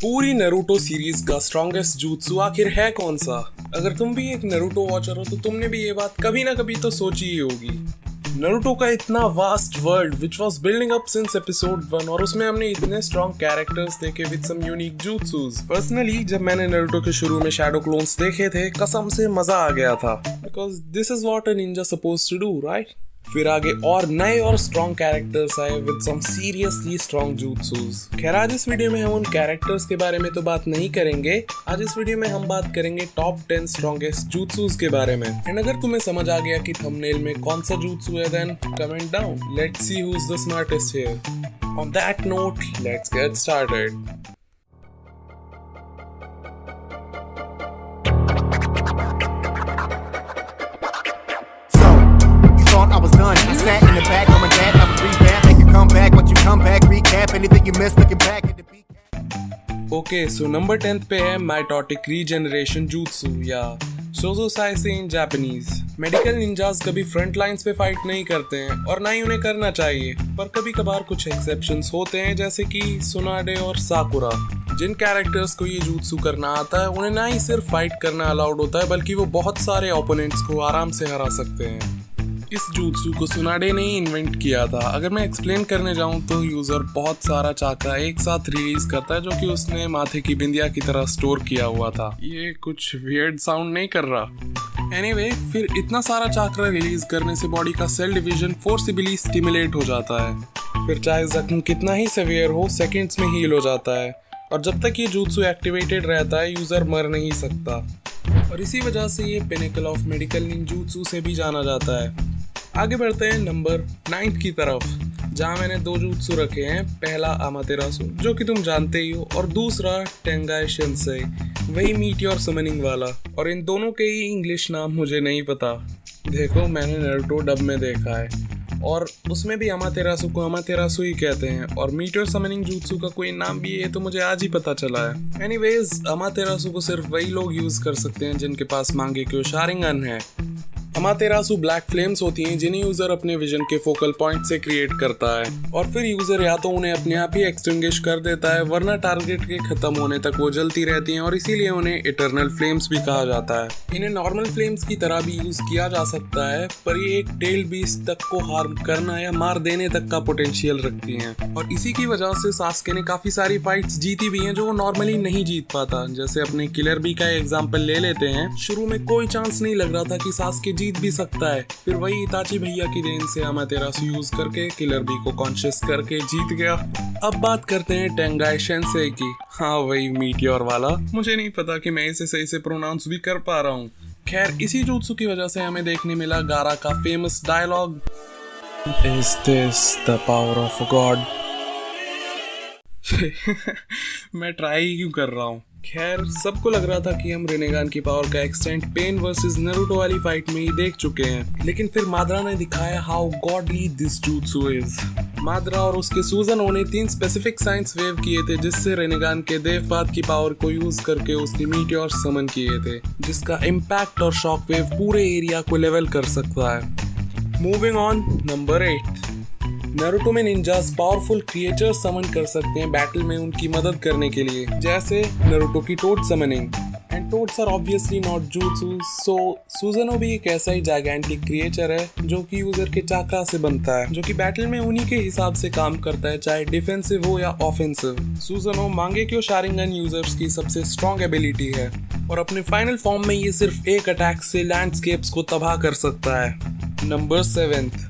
पूरी Naruto series का strongest jutsu आखिर है कौन सा? अगर तुम भी एक नरूटो वॉचर हो तो तुमने भी ये बात कभी ना कभी तो सोची ही होगी। नरूटो का इतना vast world which was building up since episode 1 और उसमें हमने इतने स्ट्रॉन्ग कैरेक्टर्स देखे with some unique jutsus। Personally जब मैंने नरूटो के शुरू में शैडो क्लोन्स देखे थे कसम से मजा आ गया था, because this is what a ninja supposed to do, right? फिर आगे और नए और स्ट्रॉन्ग कैरेक्टर्स आए with some seriously strong jutsus। खैर आज इस वीडियो में हम उन कैरेक्टर्स के बारे में तो बात नहीं करेंगे। आज इस वीडियो में हम बात करेंगे टॉप 10 स्ट्रॉन्गेस्ट jutsus के बारे में। एंड अगर तुम्हें समझ आ गया कि थंबनेल में कौन सा jutsu है, then comment down. Let's see who is the smartest here. On that note, let's get started. I was done. I sat in the back on my dad. I would revamp, make a comeback. Once you come back, recap anything you missed. Looking back at the beat. Okay, so number 10 पे है mitotic regeneration jutsu या शोजो साइसे in Japanese. Medical ninjas कभी front lines पे fight नहीं करते हैं और ना ही उन्हें करना चाहिए, पर कभी कभार कुछ एक्सेप्शंस होते हैं जैसे कि सुनाडे और साकुरा। जिन कैरेक्टर्स को ये jutsu करना आता है उन्हें ना ही सिर्फ फाइट करना अलाउड होता है बल्कि वो बहुत सारे ओपोनेंट्स को आराम से हरा सकते हैं। इस jutsu को सुनाडे ने ही इन्वेंट किया था। अगर मैं एक्सप्लेन करने जाऊं तो यूजर बहुत सारा चाकरा एक साथ रिलीज करता है जो कि उसने माथे की बिंदिया की तरह स्टोर किया हुआ था। ये कुछ वियर्ड साउंड नहीं कर रहा? एनीवे, फिर इतना सारा चाकरा रिलीज करने से बॉडी का सेल डिवीजन फोर्सिबली स्टिमुलेट हो जाता है। फिर चाहे जख्म कितना ही सेवियर हो, सेकेंड्स में हील हो जाता है और जब तक ये jutsu एक्टिवेटेड रहता है यूजर मर नहीं सकता। और इसी वजह से ये पिनेकल ऑफ मेडिकल निंजुत्सु से भी जाना जाता है। आगे बढ़ते हैं नंबर 9 की तरफ, जहाँ मैंने 2 jutsu रखे हैं। पहला अमातेरासु जो कि तुम जानते ही हो, और दूसरा टेंगाई शिनसेई, वही मीटियोर समनिंग वाला। और इन दोनों के ही इंग्लिश नाम मुझे नहीं पता। देखो, मैंने नारुतो डब में देखा है और उसमें भी अमातेरासु को अमातेरासु ही कहते हैं और मीटियोर समनिंग jutsu का कोई नाम भी है तो मुझे आज ही पता चला है। एनीवेज, अमातेरासु को सिर्फ वही लोग यूज कर सकते हैं जिनके पास मांगेक्यो शारिंगन है। अमातेरासु ब्लैक फ्लेम्स होती हैं जिन्हें यूजर अपने विजन के फोकल पॉइंट से क्रिएट करता है और फिर यूजर या तो उन्हें अपने आप ही एक्सटिंग्विश कर देता है वरना टारगेट के खत्म होने तक वो जलती रहती हैं और इसीलिए उन्हें इटर्नल फ्लेम्स भी कहा जाता है। इन्हें नॉर्मल फ्लेम्स की तरह भी यूज किया जा सकता है, पर ये एक टेल बीस्ट तक को हार्म करना या मार देने तक का पोटेंशियल रखती हैं और इसी की वजह से सास्के ने काफी सारी फाइट्स जीती भी हैं जो वो नॉर्मली नहीं जीत पाता। जैसे अपने किलर बी का एग्जाम्पल ले लेते हैं। शुरू में कोई चांस नहीं लग रहा था कि सास्के जीत भी सकता है, फिर वही इताची भैया की देन से अमातेरासु यूज करके किलर बी को कॉन्शियस करके जीत गया। अब बात करते हैं टेंगाई शिनसेई की। हाँ, वही मीटियोर वाला। मुझे नहीं पता कि मैं इसे सही से प्रोनाउंस भी कर पा रहा हूँ। खैर, इसी jutsu की वजह से हमें देखने मिला गारा का famous dialogue, is this the power of a god? मैं ट्राई ही क्यों कर रहा हूँ। खैर, सबको लग रहा था कि हम रेनेगान की पावर का एक्सटेंट पेन वर्सेस नारुतो वाली फाइट में ही देख चुके हैं, लेकिन फिर माद्रा ने दिखाया how godly this jutsu is. Madara और उसके सूजनो ने 3 स्पेसिफिक साइंस वेव किए थे जिससे रेनेगान के देवपात की पावर को यूज करके उसने मीटियोर समन किए थे, जिसका इम्पैक्ट और शॉक वेव पूरे एरिया को लेवल कर सकता है। Moving on, number 8। नारुतो में निंजास पावरफुल क्रिएचर समन कर सकते हैं बैटल में उनकी मदद करने के लिए, जैसे नारुतो की toad summoning. And toads are obviously not jutsu, so सुज़ुनो भी एक ऐसा ही जायगेंटिक क्रिएचर है जो कि यूजर के चाकरा से बनता है, जो कि बैटल में उन्हीं के हिसाब से काम करता है, चाहे डिफेंसिव हो या ऑफेंसिव। सुज़ुनो मांगेक्यो शारिंगन यूजर्स की सबसे स्ट्रॉन्ग एबिलिटी है और अपने फाइनल फॉर्म में ये सिर्फ एक अटैक से लैंडस्केप्स को तबाह कर सकता है। नंबर 7,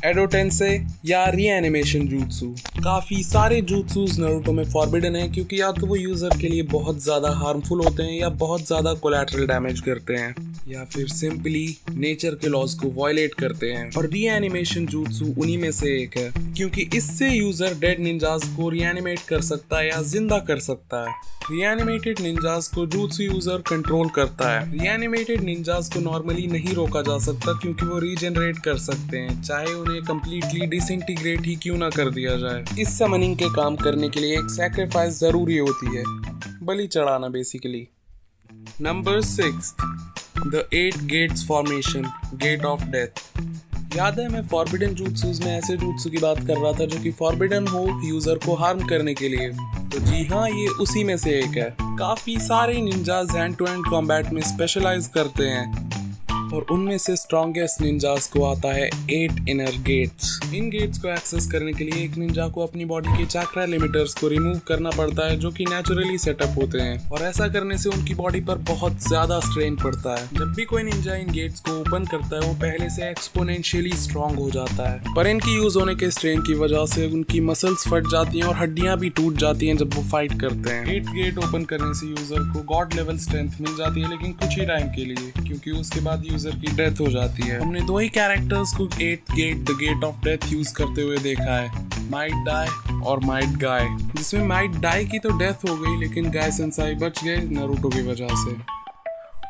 एडो टेंसेई या रीएनिमेशन jutsu। काफी सारे jutsus नारुतो में फॉरबिडन है क्योंकि या तो वो यूजर के लिए बहुत ज्यादा हार्मफुल होते हैं या बहुत ज्यादा कोलैटरल डैमेज करते हैं या फिर सिंपली नेचर के लॉज को वायलेट करते हैं। और रीएनिमेशन jutsu उन्हीं में से एक है क्योंकि इससे यूजर डेड निंजास को रीएनिमेट कर सकता है या जिंदा कर सकता है। रीएनिमेटेड निंजास को jutsu यूजर कंट्रोल करता है। रीएनिमेटेड निंजास को नॉर्मली नहीं रोका जा सकता क्योंकि वो रीजनरेट कर सकते हैं, चाहे उन्हें कंप्लीटली डिसइंटीग्रेट ही क्यों ना कर दिया जाए। इस समनिंग के काम करने के लिए एक सैक्रिफाइस जरूरी होती है, बलि चढ़ाना basically. Number 6, the 8 gates formation, gate of death याद है मैं फॉरबिडन jutsus में ऐसे jutsu की बात कर रहा था जो कि फॉरबिडन हो यूजर को हार्म करने के लिए। तो जी हाँ, ये उसी में से एक है। काफी सारे ninjas hand to hand combat में स्पेशलाइज करते हैं और उनमें से स्ट्रॉन्गेस्ट निंजास को आता है 8 इनर गेट्स। इन गेट्स को एक्सेस करने के लिए एक निंजा को अपनी बॉडी के चाक्रा लिमिटर्स को रिमूव करना पड़ता है जो कि नेचुरली सेटअप होते हैं, और ऐसा करने से उनकी बॉडी पर बहुत ज्यादा स्ट्रेन पड़ता है। जब भी कोई निंजा इन गेट्स को ओपन करता है वो पहले से एक्सपोनेंशियली स्ट्रॉन्ग हो जाता है, पर इनकी यूज होने के स्ट्रेन की वजह से उनकी मसल्स फट जाती हैं और हड्डियां भी टूट जाती हैं जब वो फाइट करते हैं। 8 गेट ओपन करने से यूजर को गॉड लेवल स्ट्रेंथ मिल जाती है, लेकिन कुछ ही टाइम के लिए, क्योंकि उसके बाद यूजर की डेथ हो जाती है। हमने 2 ही कैरेक्टर्स को 8 gate the gate of death use करते हुए देखा है, माइट डाई और माइट गाय, जिसमें माइट डाई की तो डेथ हो गई लेकिन गाय सेंसाई बच गए नारुतो की वजह से।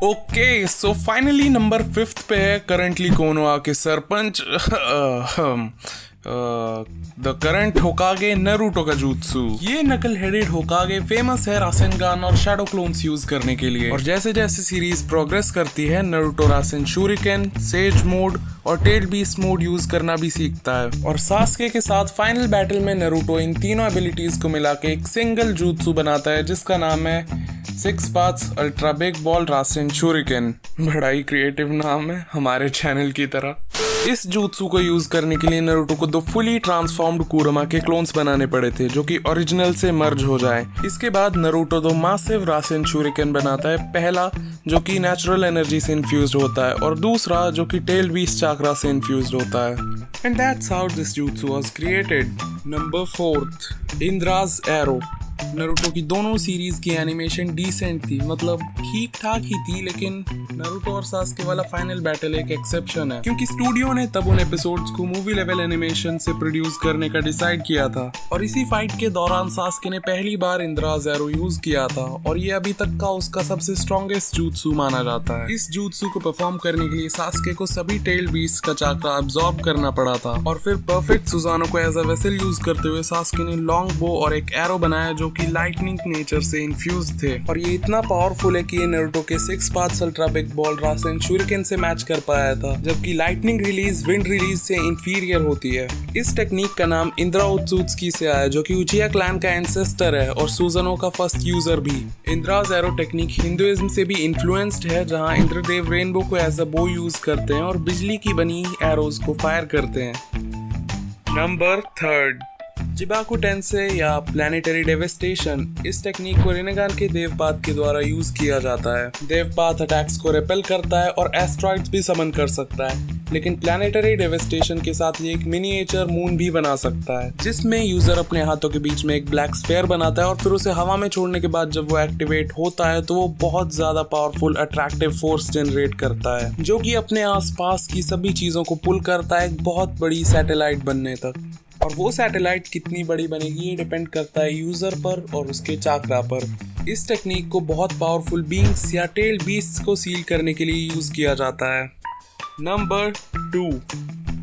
ओके, सो फाइनली नंबर 5 पे है करंटली कोनोहा के सरपंच द करंट होकागे नारुतो का jutsu। ये नकल हेडेड होकागे फेमस है रासेनगान और शैडो क्लोन्स यूज करने के लिए, और जैसे जैसे सीरीज प्रोग्रेस करती है नारुतो रासेन शूरिकेन, सेज मोड और टेल बीस्ट मोड यूज करना भी सीखता है। और सास्के के साथ फाइनल बैटल में नारुतो इन तीनों एबिलिटीज को मिला के एक सिंगल jutsu बनाता है जिसका नाम है 6 paths ultra big ball Rasen Shuriken. बड़ा ही क्रिएटिव नाम है, हमारे चैनल की तरह। इस jutsu को यूज करने के लिए नारुतो को 2 फुली ट्रांसफॉर्म्ड कुरमा के क्लोन्स बनाने पड़े थे जो कि ओरिजिनल से मर्ज हो जाए। इसके बाद नारुतो 2 मासिव रासेन शूरिकेन बनाता है, पहला जो कि नेचुरल एनर्जी से इन्फ्यूज्ड होता है और दूसरा जो कि टेल बीस्ट चाक्रा से इन्फ्यूज्ड होता है। And that's how this jutsu was created. Number 4, Indraj arrow. Naruto की दोनों सीरीज की एनिमेशन डिसेंट थी, मतलब ठीक ठाक ही थी, लेकिन नारुतो और सास्के वाला फाइनल बैटल एक एक्सेप्शन है, क्योंकि स्टूडियो ने तब उन एपिसोड्स को मूवी लेवल एनिमेशन से प्रोड्यूस करने का डिसाइड किया था। और इसी फाइट के दौरान सास्के ने पहली बार इंद्रा ज़ेरो यूज किया था, और ये अभी तक का उसका सबसे स्ट्रॉन्गेस्ट jutsu माना जाता है। इस jutsu को परफॉर्म करने के लिए सास्के को सभी टेल बीस्ट का चाक्रा अब्सॉर्ब करना पड़ा था, और फिर परफेक्ट सुजानो को एज अ वेसल यूज करते हुए सास्के ने लॉन्ग बो और एक एरो बनाया जो कि लाइटनिंग नेचर से इन्फ्यूज थे, और ये इतना पावरफुल है कि ये नारुतो के 6 paths ultra big ball Rasen Shuriken से मैच कर पाया था, जबकि लाइटनिंग रिलीज विंड रिलीज से इंफीरियर होती है। इस टेक्निक का नाम इंद्रा ओत्सुत्सुकी से आया, जो कि उचिया क्लैन का एंसेस्टर है और सुजानो का फर्स्ट यूजर भी। इंद्रा ज़ेरो टेक्निक हिंदुइज्म से भी इन्फ्लुएंस्ड है, जहां इंद्रदेव रेनबो को एज अ बो यूज करते हैं और बिजली की बनी एरोज को फायर करते हैं। नंबर 3, जिबाकु टेंसे या प्लैनेटरी डेविस्टेशन। इस टेक्निक को रिनेगान के देवपात के द्वारा यूज किया जाता है। देवपात अटैक्स को रिपेल करता है और एस्ट्रॉइड्स भी समन कर सकता है, लेकिन प्लैनेटरी डेविस्टेशन के साथ ये एक मिनिएचर मून भी बना सकता है, जिसमें यूजर अपने हाथों के बीच में एक ब्लैक स्फेयर बनाता है और फिर उसे हवा में छोड़ने के बाद जब वो एक्टिवेट होता है तो वो बहुत ज्यादा पावरफुल अट्रैक्टिव फोर्स जनरेट करता है, जो कि अपने आसपास की सभी चीजों को पुल करता है एक बहुत बड़ी सैटेलाइट बनने तक। और वो सैटेलाइट कितनी बड़ी बनेगी ये डिपेंड करता है यूजर पर और उसके चाक्रा पर। इस टेक्निक को बहुत पावरफुल बीइंग्स या टेल बीस्ट्स को सील करने के लिए यूज किया जाता है। Number 2,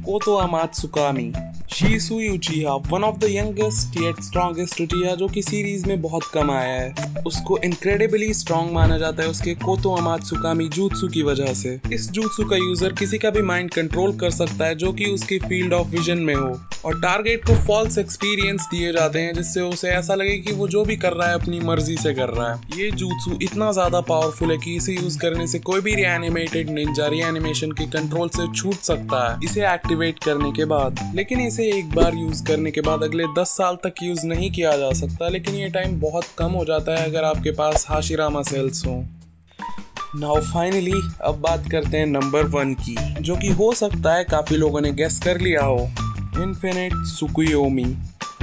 Koto Amatsukami. Shisui Uchiha, one of the youngest yet strongest Uchiha, जो कि सीरीज में बहुत कम आया है। उसको इनक्रेडिबली स्ट्रॉन्ग माना जाता है उसके कोतो अमात्सुकामी jutsu की वजह से। इस jutsu का यूजर किसी का भी माइंड कंट्रोल कर सकता है जो कि उसकी फील्ड ऑफ विजन में हो, और टारगेट को फॉल्स एक्सपीरियंस दिए जाते हैं जिससे उसे ऐसा लगे कि वो जो भी कर रहा है अपनी मर्जी से कर रहा है। ये jutsu इतना ज्यादा पावरफुल है कि इसे यूज करने से कोई भी रिएनिमेटेड निंजा रिएनिमेशन के कंट्रोल से छूट सकता है इसे एक्टिवेट करने के बाद, लेकिन इसे एक बार यूज करने के बाद अगले 10 साल तक यूज नहीं किया जा सकता, लेकिन ये टाइम बहुत कम हो जाता है अगर आपके पास हाशिरामा सेल्स हो। नाउ फाइनली अब बात करते हैं नंबर 1 की, जो कि हो सकता है काफी लोगों ने गेस कर लिया हो, इन्फिनिट सुकुयोमी।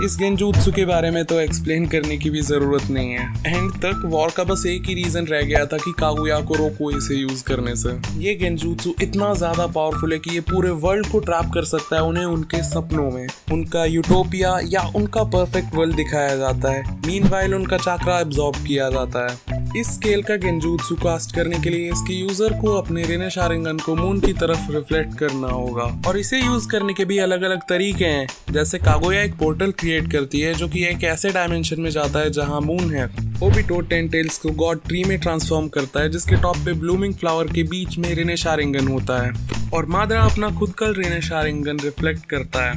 इस गेंजूत्सु के बारे में तो एक्सप्लेन करने की भी जरूरत नहीं है। एंड तक वॉर का बस एक ही रीजन रह गया था कि कागुया को रोको इसे यूज करने से। ये गेंजूत्सु इतना ज्यादा पावरफुल है कि ये पूरे वर्ल्ड को ट्रैप कर सकता है, उन्हें उनके सपनों में उनका यूटोपिया या उनका परफेक्ट वर्ल्ड दिखाया जाता है। मीनवाइल उनका चाक्रा एब्जॉर्ब किया जाता है। इस स्केल का गेंजूत्सु कास्ट करने के लिए इसके यूजर को अपने रिने शारिंगन को मून की तरफ रिफ्लेक्ट करना होगा, और इसे यूज करने के भी अलग अलग तरीके हैं। जैसे कागुया एक पोर्टल क्रिएट करती है जो कि एक ऐसे डायमेंशन में जाता है जहां मून है। ओबिटो टेंटेल्स को गॉड ट्री में ट्रांसफॉर्म करता है जिसके टॉप पे ब्लूमिंग फ्लावर के बीच में रिने शारिंगन होता है। और माद्रा अपना खुद का रीनेशारिंगन रिफ्लेक्ट करता है।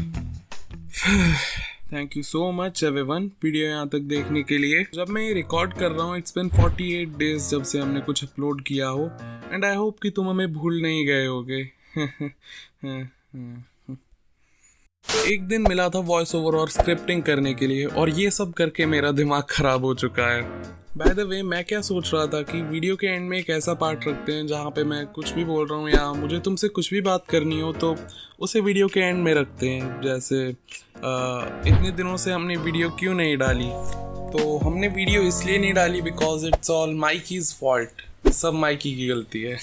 Thank you so much everyone video यहाँ तक देखने के लिए। जब मैं ये रिकॉर्ड कर रहा हूँ इट्स बिन 48 डेज जब से हमने कुछ अपलोड किया हो एंड आई होप कि तुम हमें भूल नहीं गए होगे। एक दिन मिला था वॉइस ओवर और स्क्रिप्टिंग करने के लिए और ये सब करके मेरा दिमाग खराब हो चुका है। बाय द वे मैं क्या सोच रहा था कि वीडियो के एंड में एक ऐसा पार्ट रखते हैं जहाँ पे मैं कुछ भी बोल रहा हूँ या मुझे तुमसे कुछ भी बात करनी हो तो उसे वीडियो के एंड में रखते हैं। जैसे इतने दिनों से हमने वीडियो क्यों नहीं डाली, तो हमने वीडियो इसलिए नहीं डाली बिकॉज इट्स ऑल माइकीज़ फॉल्ट, सब माइकी की गलती है।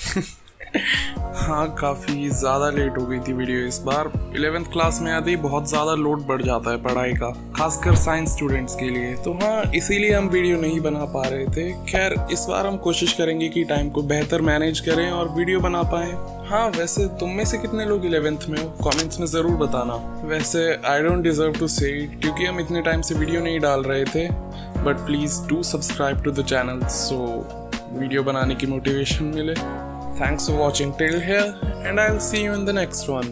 हाँ काफ़ी ज़्यादा लेट हो गई थी वीडियो इस बार। 11th क्लास में आते ही बहुत ज़्यादा लोड बढ़ जाता है पढ़ाई का, खासकर साइंस स्टूडेंट्स के लिए। तो हाँ इसीलिए हम वीडियो नहीं बना पा रहे थे। खैर इस बार हम कोशिश करेंगे कि टाइम को बेहतर मैनेज करें और वीडियो बना पाएँ। हाँ वैसे तुम में से कितने लोग 11th में हो कमेंट्स में ज़रूर बताना। वैसे आई डोंट डिज़र्व टू से इट क्योंकि हम इतने टाइम से वीडियो नहीं डाल रहे थे, but please do subscribe to the channel so video बनाने की मोटिवेशन मिले। Thanks for watching till here and I'll see you in the next one.